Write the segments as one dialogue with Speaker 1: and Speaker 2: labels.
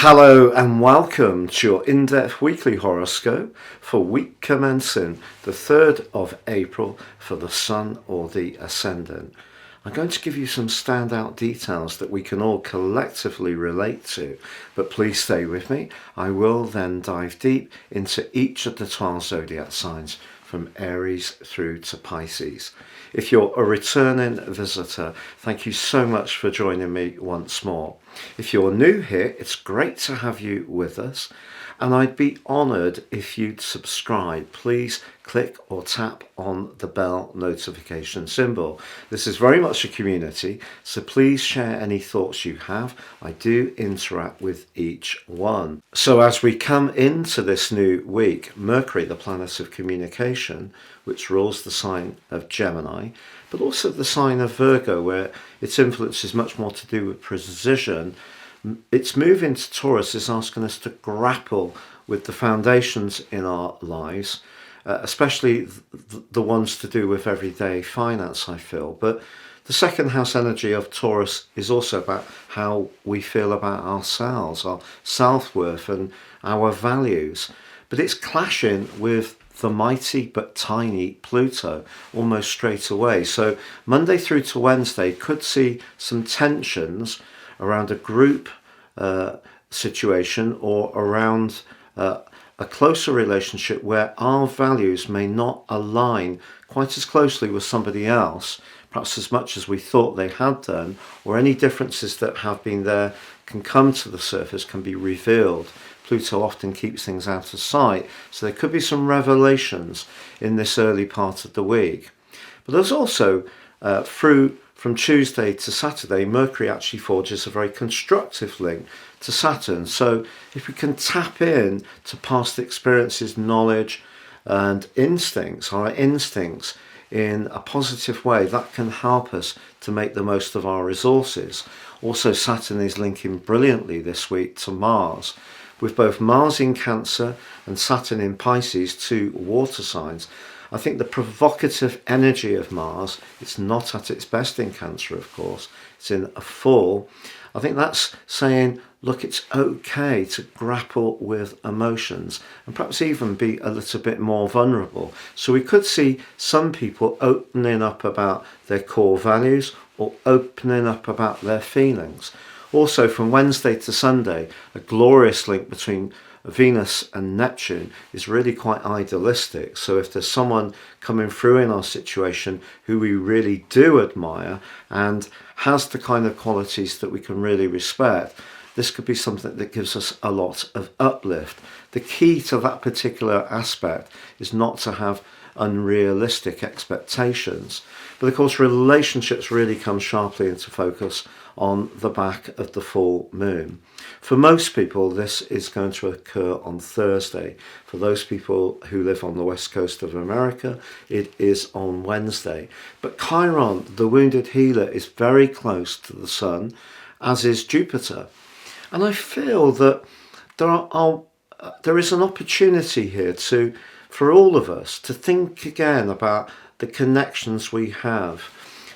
Speaker 1: Hello and welcome to your in-depth weekly horoscope for week commencing the 3rd of April for the Sun or the Ascendant. I'm going to give you some standout details that we can all collectively relate to, but please stay with me. I will then dive deep into each of the 12 zodiac signs from Aries through to Pisces. If you're a returning visitor, thank you so much for joining me once more. If you're new here, it's great to have you with us, and I'd be honoured if you'd subscribe. Please click or tap on the bell notification symbol. This is very much a community, so please share any thoughts you have. I do interact with each one. So as we come into this new week, Mercury, the planet of communication, which rules the sign of Gemini, but also the sign of Virgo, where its influence is much more to do with precision. Its move into Taurus is asking us to grapple with the foundations in our lives, especially the ones to do with everyday finance, I feel. But the second house energy of Taurus is also about how we feel about ourselves, our self-worth and our values. But it's clashing with the mighty but tiny Pluto almost straight away. So Monday through to Wednesday could see some tensions around a group situation or around a closer relationship where our values may not align quite as closely with somebody else, perhaps as much as we thought they had done, or any differences that have been there can come to the surface, can be revealed. Pluto often keeps things out of sight, so there could be some revelations in this early part of the week. But there's also, from Tuesday to Saturday, Mercury actually forges a very constructive link to Saturn. So if we can tap in to past experiences, knowledge and instincts, our instincts, in a positive way, that can help us to make the most of our resources. Also, Saturn is linking brilliantly this week to Mars, with both Mars in Cancer and Saturn in Pisces, two water signs. I think the provocative energy of Mars, it's not at its best in Cancer, of course, it's in a full. I think that's saying, look, it's okay to grapple with emotions and perhaps even be a little bit more vulnerable. So we could see some people opening up about their core values or opening up about their feelings. Also, from Wednesday to Sunday, a glorious link between Venus and Neptune is really quite idealistic. So if there's someone coming through in our situation who we really do admire and has the kind of qualities that we can really respect, this could be something that gives us a lot of uplift. The key to that particular aspect is not to have unrealistic expectations. But of course, relationships really come sharply into focus on the back of the full moon. For most people, this is going to occur on Thursday. For those people who live on the west coast of America, it is on Wednesday. But Chiron, the wounded healer, is very close to the sun, as is Jupiter. And I feel that there is an opportunity here for all of us to think again about the connections we have,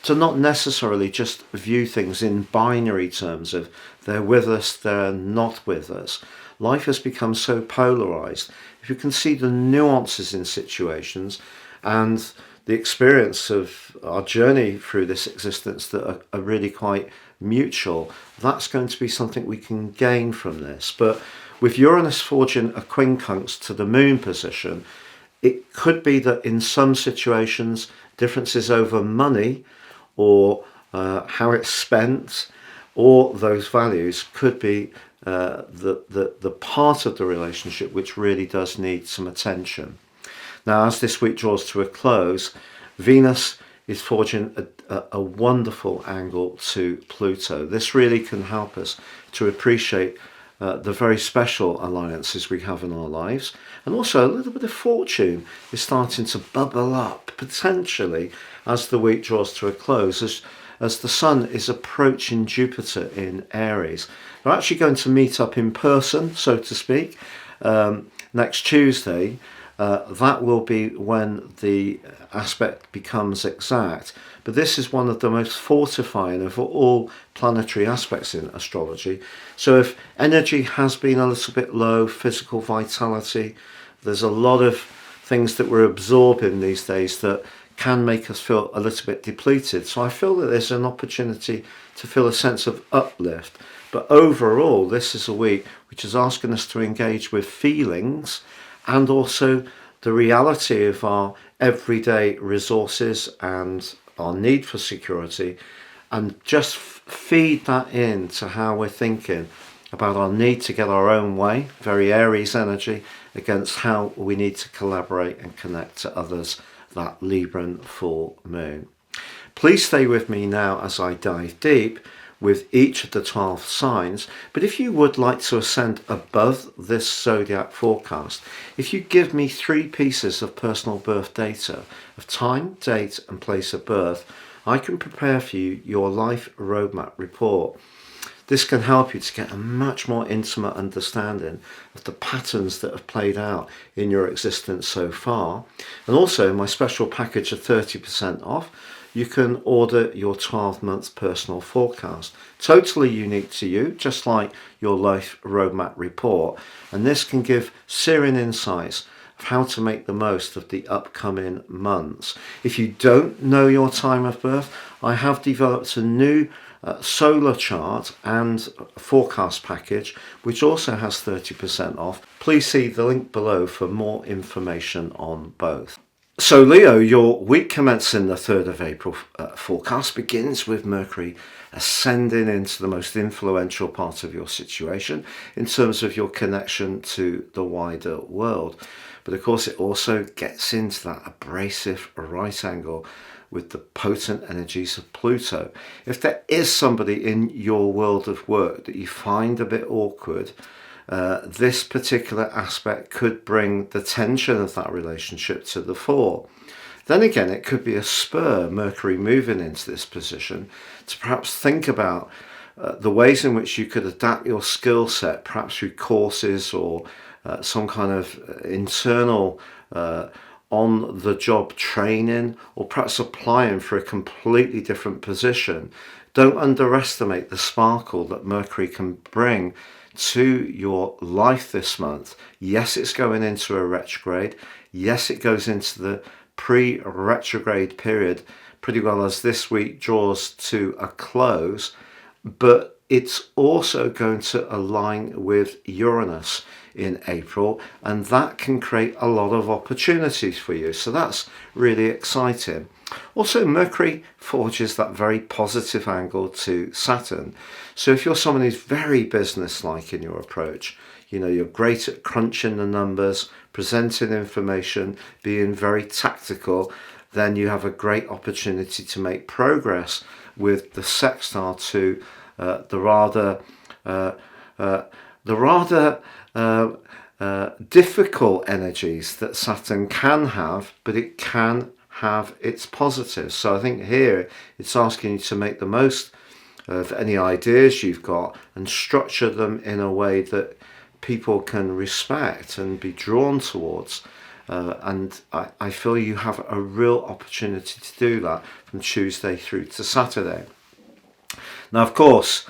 Speaker 1: to not necessarily just view things in binary terms of they're with us, they're not with us. Life has become so polarized. If you can see the nuances in situations and the experience of our journey through this existence that are really quite mutual, that's going to be something we can gain from this. But with Uranus forging a quincunx to the moon position, it could be that in some situations, differences over money or how it's spent or those values could be the part of the relationship which really does need some attention. Now, as this week draws to a close, Venus is forging a wonderful angle to Pluto. This really can help us to appreciate the very special alliances we have in our lives. And also a little bit of fortune is starting to bubble up, potentially, as the week draws to a close, as the Sun is approaching Jupiter in Aries. They're actually going to meet up in person, so to speak, next Tuesday. that will be when the aspect becomes exact. But this is one of the most fortifying of all planetary aspects in astrology. So if energy has been a little bit low, physical vitality, there's a lot of things that we're absorbing these days that can make us feel a little bit depleted. So I feel that there's an opportunity to feel a sense of uplift. But overall, this is a week which is asking us to engage with feelings and also the reality of our everyday resources and our need for security, and just feed that into how we're thinking about our need to get our own way, very Aries energy, against how we need to collaborate and connect to others, that Libran full moon. Please stay with me now as I dive deep with each of the 12 signs. But if you would like to ascend above this zodiac forecast, if you give me 3 pieces of personal birth data of time, date and place of birth, I can prepare for you your life roadmap report. This can help you to get a much more intimate understanding of the patterns that have played out in your existence so far. And also my special package of 30% off, you can order your 12-month personal forecast. Totally unique to you, just like your life roadmap report. And this can give searing insights of how to make the most of the upcoming months. If you don't know your time of birth, I have developed a new solar chart and forecast package which also has 30% off. Please see the link below for more information on both. So Leo, your week commencing the 3rd of April forecast begins with Mercury ascending into the most influential part of your situation in terms of your connection to the wider world. But of course it also gets into that abrasive right angle with the potent energies of Pluto. If there is somebody in your world of work that you find a bit awkward, this particular aspect could bring the tension of that relationship to the fore. Then again, it could be a spur, Mercury moving into this position, to perhaps think about the ways in which you could adapt your skill set, perhaps through courses or some kind of internal on-the-job training, or perhaps applying for a completely different position. Don't underestimate the sparkle that Mercury can bring to your life this month. Yes, it's going into a retrograde. Yes, it goes into the pre-retrograde period pretty well as this week draws to a close, but it's also going to align with Uranus in April, and that can create a lot of opportunities for you. So that's really exciting. Also, Mercury forges that very positive angle to Saturn. So if you're someone who's very business-like in your approach, you know, you're great at crunching the numbers, presenting information, being very tactical, then you have a great opportunity to make progress with the sextile to the rather difficult energies that Saturn can have, but it can have its positives. So I think here it's asking you to make the most of any ideas you've got and structure them in a way that people can respect and be drawn towards. And I feel you have a real opportunity to do that from Tuesday through to Saturday. Now, of course,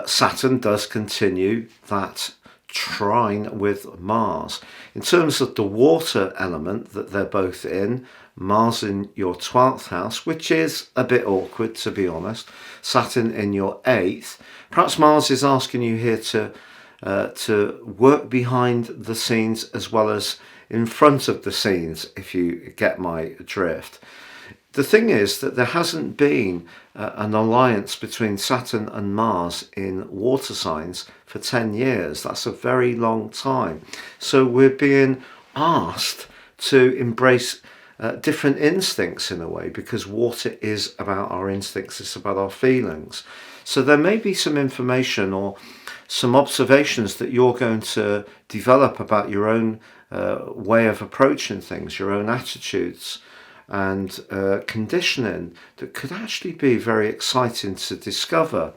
Speaker 1: Saturn does continue that trine with Mars. In terms of the water element that they're both in, Mars in your 12th house, which is a bit awkward to be honest, Saturn in your 8th. Perhaps Mars is asking you here to work behind the scenes as well as in front of the scenes, if you get my drift. The thing is that there hasn't been an alliance between Saturn and Mars in water signs for 10 years. That's a very long time. So we're being asked to embrace different instincts in a way, because water is about our instincts, it's about our feelings. So there may be some information or some observations that you're going to develop about your own way of approaching things, your own attitudes and conditioning that could actually be very exciting to discover.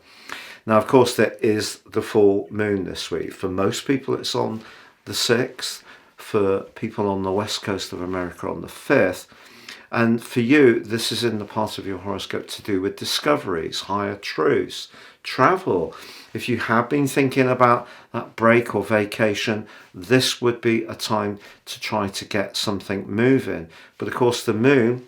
Speaker 1: Now, of course, there is the full moon this week. For most people, it's on the 6th. for people on the west coast of America on the 5th. And for you, this is in the part of your horoscope to do with discoveries, higher truths, travel. If you have been thinking about that break or vacation, this would be a time to try to get something moving. But of course, the moon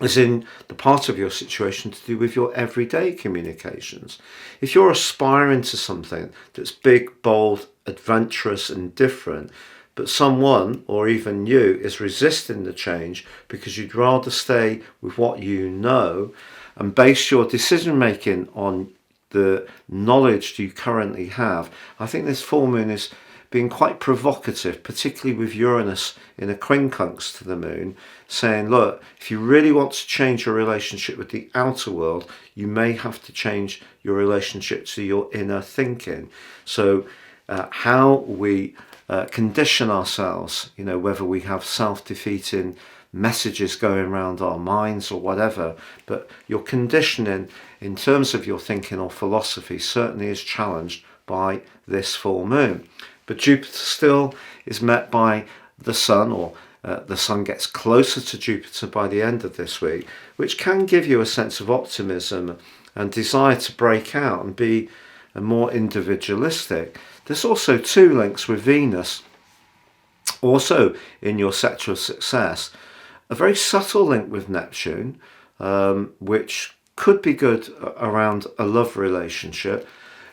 Speaker 1: is in the part of your situation to do with your everyday communications. If you're aspiring to something that's big, bold, adventurous and different, but someone, or even you, is resisting the change because you'd rather stay with what you know and base your decision making on the knowledge you currently have, I think this full moon is being quite provocative, particularly with Uranus in a quincunx to the moon, saying, look, if you really want to change your relationship with the outer world, you may have to change your relationship to your inner thinking. So how we condition ourselves, whether we have self-defeating messages going around our minds or whatever, but your conditioning in terms of your thinking or philosophy certainly is challenged by this full moon. But Jupiter still is met by the Sun, or the Sun gets closer to Jupiter by the end of this week, which can give you a sense of optimism and desire to break out and be more individualistic. There's also two links with Venus, also in your sector of success. A very subtle link with Neptune, which could be good around a love relationship,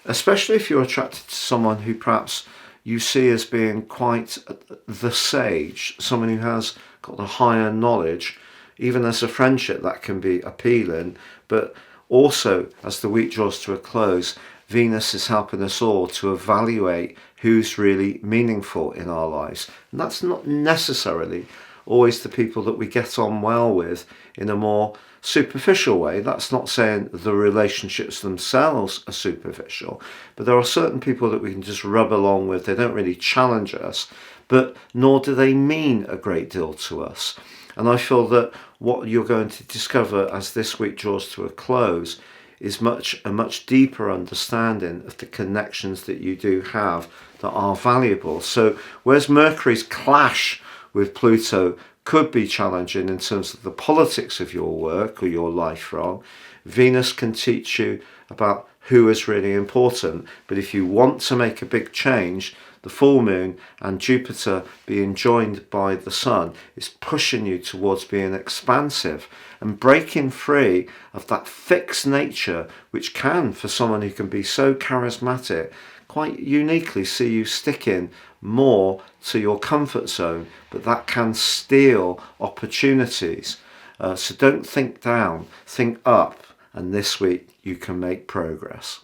Speaker 1: especially if you're attracted to someone who perhaps you see as being quite the sage, someone who has got the higher knowledge. Even as a friendship, that can be appealing, but also as the week draws to a close, Venus is helping us all to evaluate who's really meaningful in our lives. And that's not necessarily always the people that we get on well with in a more superficial way. That's not saying the relationships themselves are superficial, but there are certain people that we can just rub along with. They don't really challenge us, but nor do they mean a great deal to us. And I feel that what you're going to discover as this week draws to a close is a much deeper understanding of the connections that you do have that are valuable. So whereas Mercury's clash with Pluto could be challenging in terms of the politics of your work or your life role, Venus can teach you about who is really important. But if you want to make a big change, the full moon and Jupiter being joined by the Sun is pushing you towards being expansive and breaking free of that fixed nature, which can, for someone who can be so charismatic, quite uniquely see you sticking more to your comfort zone, but that can steal opportunities. So don't think down, think up, and this week you can make progress.